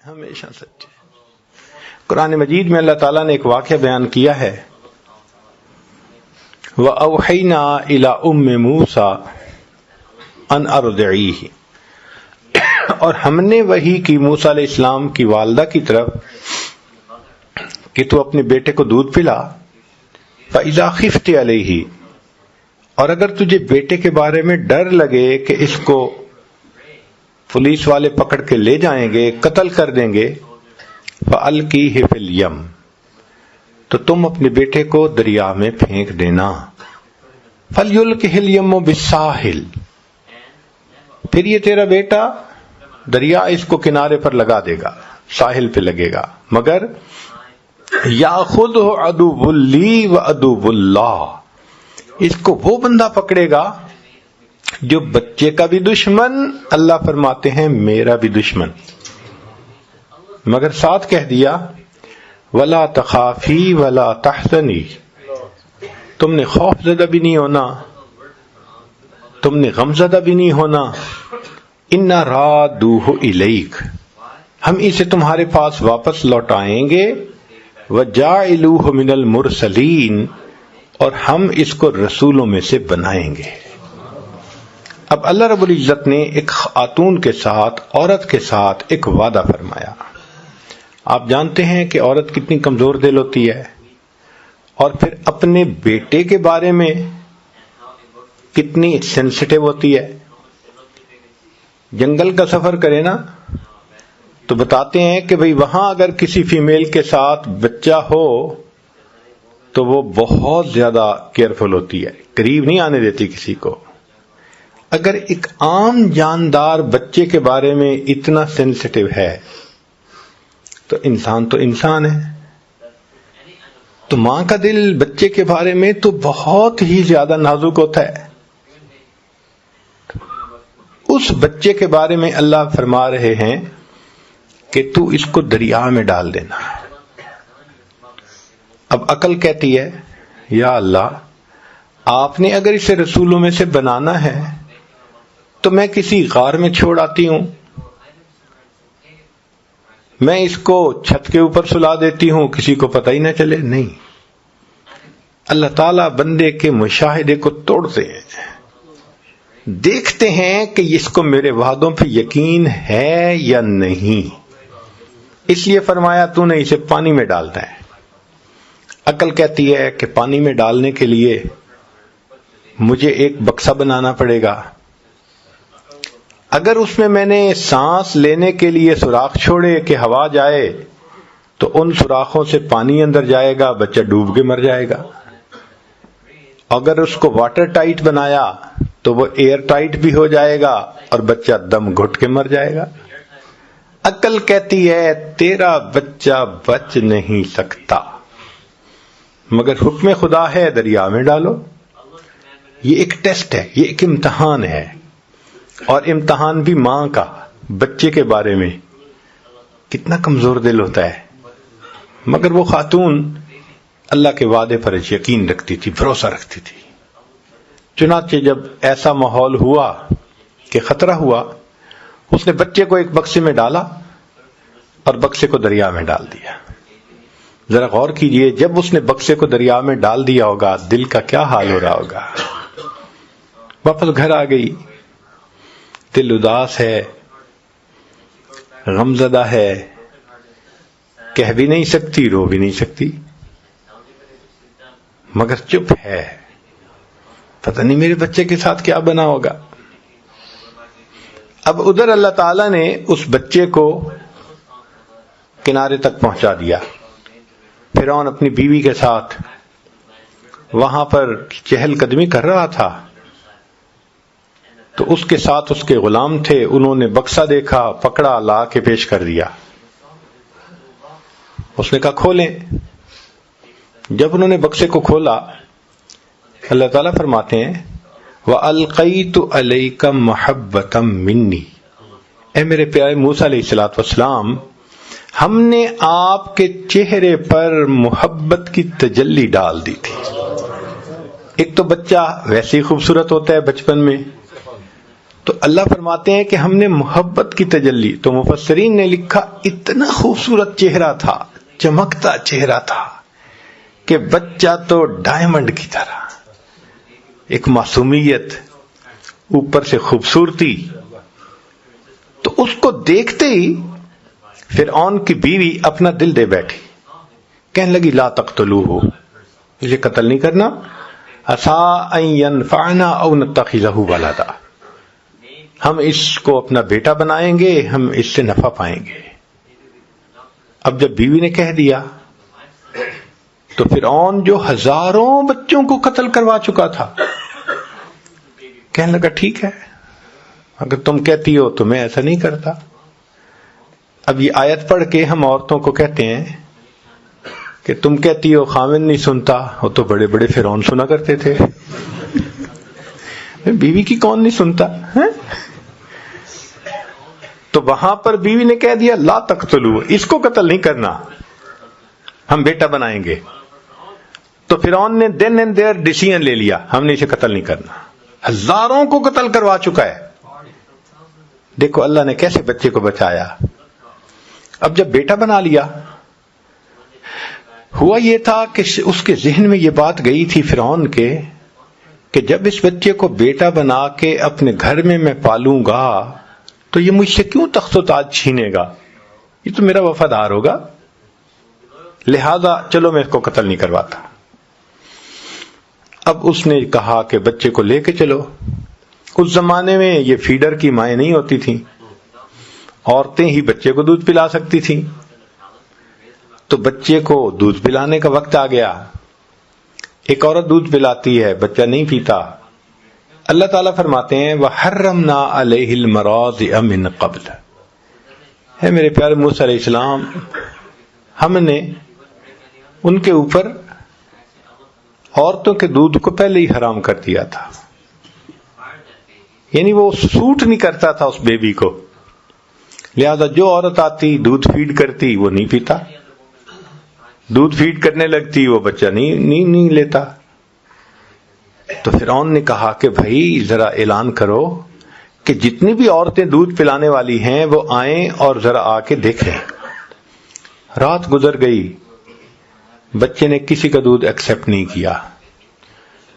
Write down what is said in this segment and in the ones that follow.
ہمیشہ سچے. قرآن مجید میں اللہ تعالیٰ نے ایک واقعہ بیان کیا ہے، وَأَوْحَيْنَا إِلَىٰ أُمِّ مُوسَىٰ أَنْ أَرْضِعِيهِ، اور ہم نے وحی کی موسیٰ علیہ السلام کی والدہ کی طرف کہ تو اپنے بیٹے کو دودھ پلا. فَإِذَا خِفْتِ عَلَيْهِ، اور اگر تجھے بیٹے کے بارے میں ڈر لگے کہ اس کو پولیس والے پکڑ کے لے جائیں گے، قتل کر دیں گے، فَأَلْقِيهِ فِي الْيَمِّ، تو تم اپنے بیٹے کو دریا میں پھینک دینا. فَلْيُلْقِهِ الْيَمُّ بِالسَّاحِلِ، پھر یہ تیرا بیٹا دریا اس کو کنارے پر لگا دے گا، ساحل پہ لگے گا، مگر یاخذہ عدو لی و عدو اللہ، اس کو وہ بندہ پکڑے گا جو بچے کا بھی دشمن، اللہ فرماتے ہیں میرا بھی دشمن. مگر ساتھ کہہ دیا ولا تخافی ولا تحزنی، تم نے خوف زدہ بھی نہیں ہونا، تم نے غم زدہ بھی نہیں ہونا. انا رادوہ الیک، ہم اسے تمہارے پاس واپس لوٹائیں گے. وجاعلوہ من المرسلین، اور ہم اس کو رسولوں میں سے بنائیں گے. اب اللہ رب العزت نے ایک خاتون کے ساتھ، عورت کے ساتھ ایک وعدہ فرمایا. آپ جانتے ہیں کہ عورت کتنی کمزور دل ہوتی ہے، اور پھر اپنے بیٹے کے بارے میں کتنی سینسٹیو ہوتی ہے. جنگل کا سفر کرے نا تو بتاتے ہیں کہ بھئی وہاں اگر کسی فیمیل کے ساتھ بچہ ہو تو وہ بہت زیادہ کیئرفل ہوتی ہے، قریب نہیں آنے دیتی کسی کو. اگر ایک عام جاندار بچے کے بارے میں اتنا سینسٹیو ہے تو انسان ہے. تو ماں کا دل بچے کے بارے میں تو بہت ہی زیادہ نازک ہوتا ہے. اس بچے کے بارے میں اللہ فرما رہے ہیں کہ تو اس کو دریا میں ڈال دینا. اب عقل کہتی ہے یا اللہ، آپ نے اگر اسے رسولوں میں سے بنانا ہے تو میں کسی غار میں چھوڑ آتی ہوں، میں اس کو چھت کے اوپر سلا دیتی ہوں، کسی کو پتہ ہی نہ چلے. نہیں، اللہ تعالیٰ بندے کے مشاہدے کو توڑتے ہیں، دیکھتے ہیں کہ اس کو میرے وعدوں پہ یقین ہے یا نہیں. اس لیے فرمایا تو نے اسے پانی میں ڈالنا ہے. عقل کہتی ہے کہ پانی میں ڈالنے کے لیے مجھے ایک بکسا بنانا پڑے گا، اگر اس میں نے سانس لینے کے لیے سوراخ چھوڑے کہ ہوا جائے تو ان سوراخوں سے پانی اندر جائے گا، بچہ ڈوب کے مر جائے گا. اگر اس کو واٹر ٹائٹ بنایا تو وہ ایئر ٹائٹ بھی ہو جائے گا اور بچہ دم گھٹ کے مر جائے گا. عقل کہتی ہے تیرا بچہ بچ نہیں سکتا، مگر حکم خدا ہے دریا میں ڈالو. یہ ایک ٹیسٹ ہے، یہ ایک امتحان ہے، اور امتحان بھی ماں کا بچے کے بارے میں. کتنا کمزور دل ہوتا ہے، مگر وہ خاتون اللہ کے وعدے پر یقین رکھتی تھی، بھروسہ رکھتی تھی. چنانچہ جب ایسا ماحول ہوا کہ خطرہ ہوا، اس نے بچے کو ایک بکسے میں ڈالا اور بکسے کو دریا میں ڈال دیا. ذرا غور کیجئے، جب اس نے بکسے کو دریا میں ڈال دیا ہوگا دل کا کیا حال ہو رہا ہوگا. واپس گھر آ گئی، دل اداس ہے، غمزدہ ہے، کہہ بھی نہیں سکتی، رو بھی نہیں سکتی، مگر چپ ہے. پتہ نہیں میرے بچے کے ساتھ کیا بنا ہوگا. اب ادھر اللہ تعالیٰ نے اس بچے کو کنارے تک پہنچا دیا. فرعون اپنی بیوی کے ساتھ وہاں پر چہل قدمی کر رہا تھا، تو اس کے ساتھ اس کے غلام تھے، انہوں نے بکسا دیکھا، پکڑا، لا کے پیش کر دیا. اس نے کہا کھولیں. جب انہوں نے بکسے کو کھولا، اللہ تعالیٰ فرماتے ہیں وَأَلْقَيْتُ عَلَيْكَ مَحَبَّةً مِّنِّي، اے میرے پیارے موسیٰ علیہ السلام، ہم نے آپ کے چہرے پر محبت کی تجلی ڈال دی تھی. ایک تو بچہ ویسے ہی خوبصورت ہوتا ہے بچپن میں، تو اللہ فرماتے ہیں کہ ہم نے محبت کی تجلی. تو مفسرین نے لکھا اتنا خوبصورت چہرہ تھا, چمکتا چہرہ تھا کہ بچہ تو ڈائمنڈ کی طرح, ایک معصومیت, اوپر سے خوبصورتی. تو اس کو دیکھتے ہی فرعون کی بیوی اپنا دل دے بیٹھی, کہنے لگی لا تقتلوہ, اسے قتل نہیں کرنا, عسیٰ ان ینفعنا او نتخذہ ولدا, ہم اس کو اپنا بیٹا بنائیں گے, ہم اس سے نفع پائیں گے. اب جب بیوی نے کہہ دیا تو فرعون جو ہزاروں بچوں کو قتل کروا چکا تھا کہنے لگا ٹھیک ہے, اگر تم کہتی ہو تو میں ایسا نہیں کرتا. اب یہ آیت پڑھ کے ہم عورتوں کو کہتے ہیں کہ تم کہتی ہو خاوند نہیں سنتا, وہ تو بڑے بڑے فرعون سنا کرتے تھے, بیوی کی کون نہیں سنتا ہے؟ تو وہاں پر بیوی نے کہہ دیا لا تقتلوا, اس کو قتل نہیں کرنا, ہم بیٹا بنائیں گے. تو فرعون نے دین اینڈ دیئر ڈیسیژن لے لیا, ہم نے اسے قتل نہیں کرنا. ہزاروں کو قتل کروا چکا ہے. دیکھو اللہ نے کیسے بچے کو بچایا. اب جب بیٹا بنا لیا, ہوا یہ تھا کہ اس کے ذہن میں یہ بات گئی تھی فرعون کے کہ جب اس بچے کو بیٹا بنا کے اپنے گھر میں پالوں گا تو یہ مجھ سے کیوں تخت و تاج چھینے گا, یہ تو میرا وفادار ہوگا, لہذا چلو میں اس کو قتل نہیں کرواتا. اب اس نے کہا کہ بچے کو لے کے چلو. اس زمانے میں یہ فیڈر کی مائیں نہیں ہوتی تھیں, عورتیں ہی بچے کو دودھ پلا سکتی تھیں. تو بچے کو دودھ پلانے کا وقت آ گیا. ایک عورت دودھ پلاتی ہے, بچہ نہیں پیتا. اللہ تعالیٰ فرماتے ہیں وَحَرَّمْنَا عَلَيْهِ الْمَرَاضِعَ مِنْ قَبْلِ, ہے میرے پیارے موسیٰ علیہ السلام, ہم نے ان کے اوپر عورتوں کے دودھ کو پہلے ہی حرام کر دیا تھا. یعنی وہ سوٹ نہیں کرتا تھا اس بیبی کو, لہذا جو عورت آتی دودھ فیڈ کرتی وہ نہیں پیتا, دودھ فیڈ کرنے لگتی وہ بچہ نہیں لیتا. تو فرعون نے کہا کہ بھائی ذرا اعلان کرو کہ جتنی بھی عورتیں دودھ پلانے والی ہیں وہ آئیں اور ذرا آ کے دیکھیں. رات گزر گئی, بچے نے کسی کا دودھ ایکسپٹ نہیں کیا.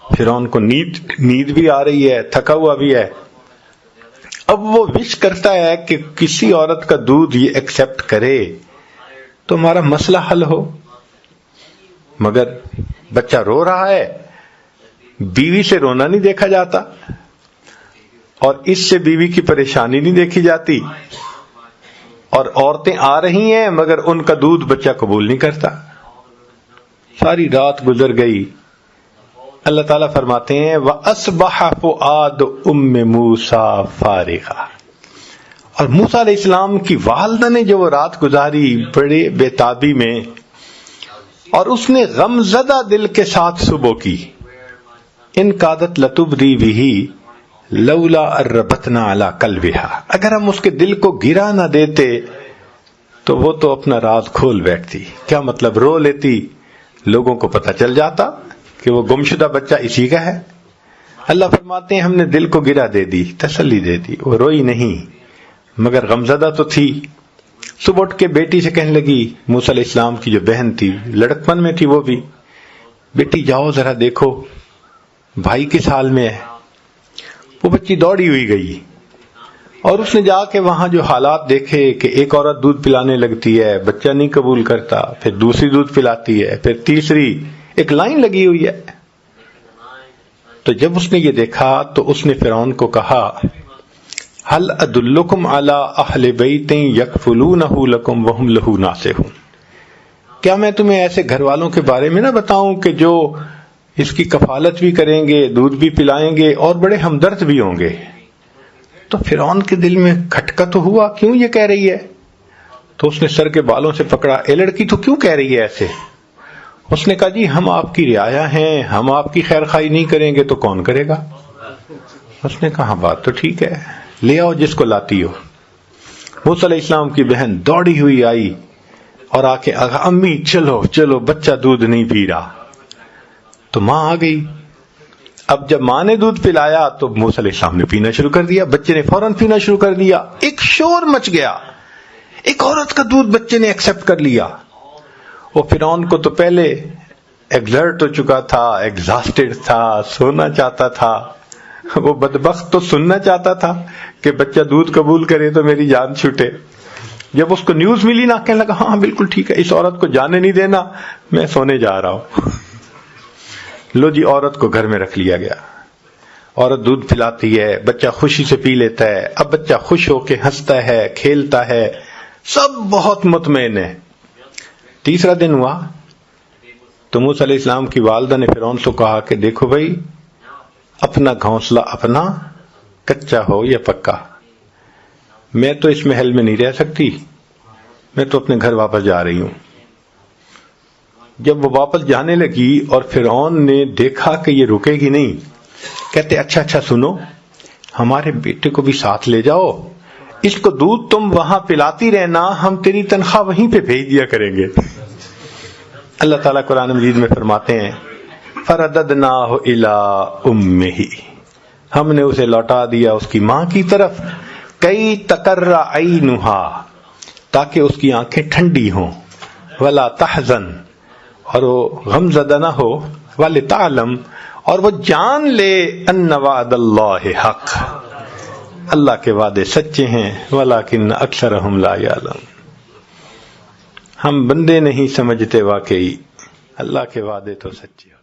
فرعون کو نیند بھی آ رہی ہے, تھکا ہوا بھی ہے. اب وہ وش کرتا ہے کہ کسی عورت کا دودھ یہ ایکسپٹ کرے تو ہمارا مسئلہ حل ہو, مگر بچہ رو رہا ہے, بیوی سے رونا نہیں دیکھا جاتا اور اس سے بیوی کی پریشانی نہیں دیکھی جاتی, اور عورتیں آ رہی ہیں مگر ان کا دودھ بچہ قبول نہیں کرتا. ساری رات گزر گئی. اللہ تعالیٰ فرماتے ہیں وَأَصْبَحَ فُؤَادُ أُمِّ مُوسَىٰ فَارِغًا, اور موسیٰ علیہ السلام کی والدہ نے جو وہ رات گزاری بڑے بےتابی میں, اور اس نے غم زدہ دل کے ساتھ صبح کی. ان کادت لتبدی بہ لولا اربتنا علی قلبها, اگر ہم اس کے دل کو گرا نہ دیتے تو وہ تو اپنا راز کھول بیٹھتی. کیا مطلب, رو لیتی, لوگوں کو پتہ چل جاتا کہ وہ گمشدہ بچہ اسی کا ہے. اللہ فرماتے ہیں ہم نے دل کو گرا دے دی, تسلی دے دی. وہ روئی نہیں مگر غمزدہ تو تھی. صبح اٹھ کے بیٹی سے کہنے لگی, موسیٰ علیہ السلام کی جو بہن تھی, لڑکپن میں تھی وہ بھی, بیٹی جاؤ ذرا دیکھو بھائی کس حال میں ہے. وہ بچی دوڑی ہوئی گئی اور اس نے جا کے وہاں جو حالات دیکھے کہ ایک عورت دودھ پلانے لگتی ہے, بچہ نہیں قبول کرتا, پھر دوسری دودھ پلاتی ہے, پھر تیسری, ایک لائن لگی ہوئی ہے. تو جب اس نے یہ دیکھا تو اس نے فرعون کو کہا هل ادلکم علی اہل بیت یکفلونہ لکم وہم لہ ناصحون, کیا میں تمہیں ایسے گھر والوں کے بارے میں نہ بتاؤں کہ جو اس کی کفالت بھی کریں گے, دودھ بھی پلائیں گے اور بڑے ہمدرد بھی ہوں گے. تو فرعون کے دل میں کھٹکا تو ہوا, کیوں یہ کہہ رہی ہے. تو اس نے سر کے بالوں سے پکڑا, اے لڑکی تو کیوں کہہ رہی ہے ایسے. اس نے کہا جی ہم آپ کی رعایا ہیں, ہم آپ کی خیر خواہی نہیں کریں گے تو کون کرے گا. اس نے کہا بات تو ٹھیک ہے, لے آؤ جس کو لاتی ہو. موسیٰ علیہ السلام کی بہن دوڑی ہوئی آئی اور آ کے امی چلو چلو بچہ دودھ نہیں پی رہا. تو ماں آ گئی. اب جب ماں نے دودھ پلایا تو موسیٰ علیہ السلام نے پینا شروع کر دیا، بچے نے فوراً پینا شروع کر دیا، ایک شور مچ گیا، ایک عورت کا دودھ بچے نے ایکسپٹ کر لیا۔ وہ فرعون کو تو پہلے ایگزرٹ ہو چکا تھا، ایگزاسٹڈ تھا، سونا چاہتا تھا، وہ بدبخت تو سننا چاہتا تھا کہ بچہ دودھ قبول کرے تو میری جان چھوٹے۔ جب اس کو نیوز ملی نا، کہنے لگا ہاں بالکل ٹھیک ہے، اس عورت کو جانے نہیں دینا، میں سونے جا رہا ہوں۔ لو جی، عورت کو گھر میں رکھ لیا گیا، عورت دودھ پلاتی ہے، بچہ خوشی سے پی لیتا ہے، اب بچہ خوش ہو کے ہنستا ہے، کھیلتا ہے، سب بہت مطمئن ہے۔ تیسرا دن ہوا تو موسیٰ علیہ السلام کی والدہ نے فرعون سے کہا کہ دیکھو بھائی، اپنا گھونسلہ اپنا، کچا ہو یا پکا، میں تو اس محل میں نہیں رہ سکتی، میں تو اپنے گھر واپس جا رہی ہوں۔ جب وہ واپس جانے لگی اور فرعون نے دیکھا کہ یہ رکے گی نہیں، کہتے اچھا سنو، ہمارے بیٹے کو بھی ساتھ لے جاؤ، اس کو دودھ تم وہاں پلاتی رہنا، ہم تیری تنخواہ وہیں پہ بھیج دیا کریں گے۔ اللہ تعالیٰ قرآن مجید میں فرماتے ہیں فَرَدَدْنَاهُ إِلَىٰ أُمِّهِ، ہم نے اسے لوٹا دیا اس کی ماں کی طرف، کئی تقر عینها، تاکہ اس کی آنکھیں ٹھنڈی ہوں، ولا تحزن، اور وہ غم زدہ نہ ہو، ولتعلم، اور وہ جان لے ان وعد اللہ حق، اللہ کے وعدے سچے ہیں، ولکن اکثرہم لا یعلمون، ہم بندے نہیں سمجھتے، واقعی اللہ کے وعدے تو سچے ہیں۔